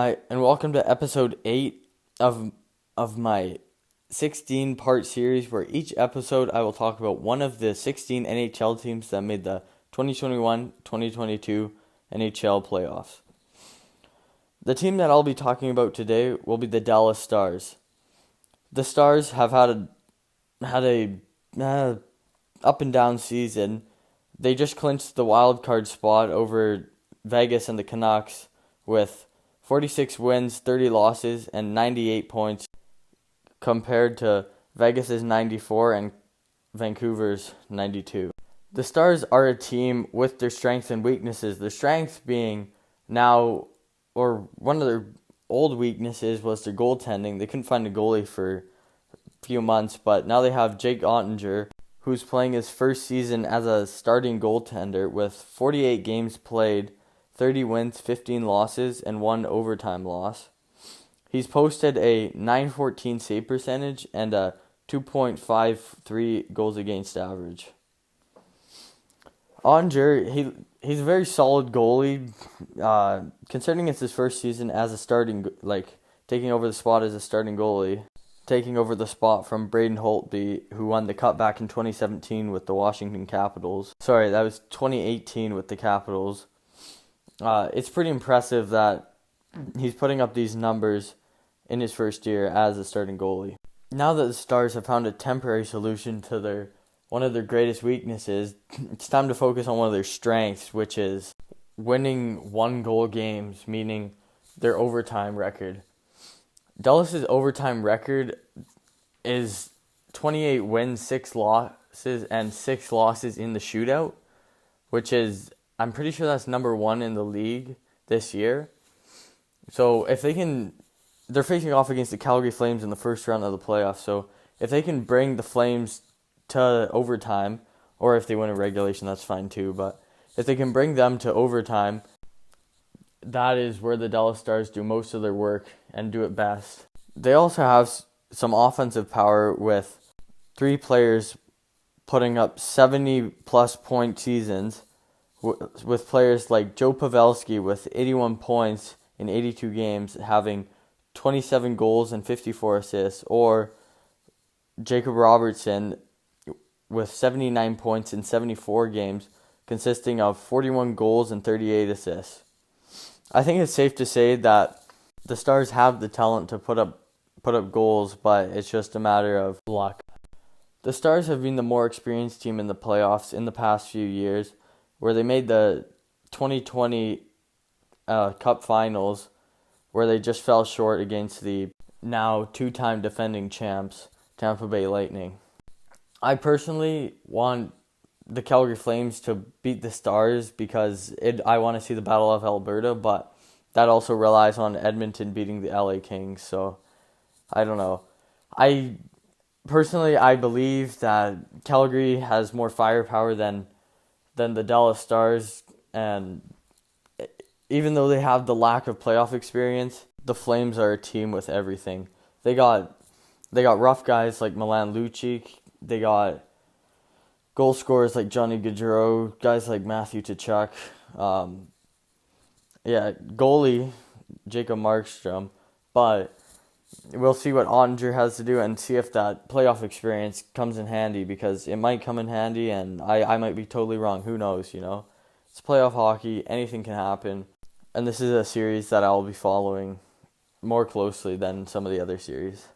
Hi, and welcome to episode 8 of my 16-part series where each episode I will talk about one of the 16 NHL teams that made the 2021-2022 NHL playoffs. The team that I'll be talking about today will be the Dallas Stars. The Stars have had a up and down season. They just clinched the wild card spot over Vegas and the Canucks with 46 wins, 30 losses, and 98 points compared to Vegas's 94 and Vancouver's 92. The Stars are a team with their strengths and weaknesses. The strength being one of their old weaknesses was their goaltending. They couldn't find a goalie for a few months, but now they have Jake Oettinger, who's playing his first season as a starting goaltender with 48 games played, 30 wins, 15 losses, and 1 overtime loss. He's posted a .914 save percentage and a 2.53 goals against average. Oettinger, he's a very solid goalie, considering it's his first season as a taking over the spot as a starting goalie, taking over the spot from Braden Holtby, who won the Cup back in 2017 with the Washington Capitals. Sorry, that was 2018 with the Capitals. It's pretty impressive that he's putting up these numbers in his first year as a starting goalie. Now that the Stars have found a temporary solution to one of their greatest weaknesses, it's time to focus on one of their strengths, which is winning one-goal games, meaning their overtime record. Dallas's overtime record is 28 wins, 6 losses, and 6 losses in the shootout, which is, I'm pretty sure that's number 1 in the league this year. So they're facing off against the Calgary Flames in the first round of the playoffs. So if they can bring the Flames to overtime, or if they win a regulation, that's fine too. But if they can bring them to overtime, that is where the Dallas Stars do most of their work and do it best. They also have some offensive power with 3 players putting up 70-plus point seasons, with players like Joe Pavelski with 81 points in 82 games, having 27 goals and 54 assists, or Jacob Robertson with 79 points in 74 games, consisting of 41 goals and 38 assists. I think it's safe to say that the Stars have the talent to put up goals, but it's just a matter of luck. The Stars have been the more experienced team in the playoffs in the past few years, where they made the 2020 Cup Finals, where they just fell short against the now 2-time defending champs, Tampa Bay Lightning. I personally want the Calgary Flames to beat the Stars because I want to see the Battle of Alberta, but that also relies on Edmonton beating the LA Kings, so I don't know. I believe that Calgary has more firepower than the Dallas Stars, and even though they have the lack of playoff experience, the Flames are a team with everything. They got rough guys like Milan Lucic. They got goal scorers like Johnny Gaudreau, guys like Matthew Tkachuk. Goalie Jacob Markstrom. But we'll see what Oettinger has to do and see if that playoff experience comes in handy, because it might come in handy and I might be totally wrong. Who knows, It's playoff hockey. Anything can happen. And this is a series that I'll be following more closely than some of the other series.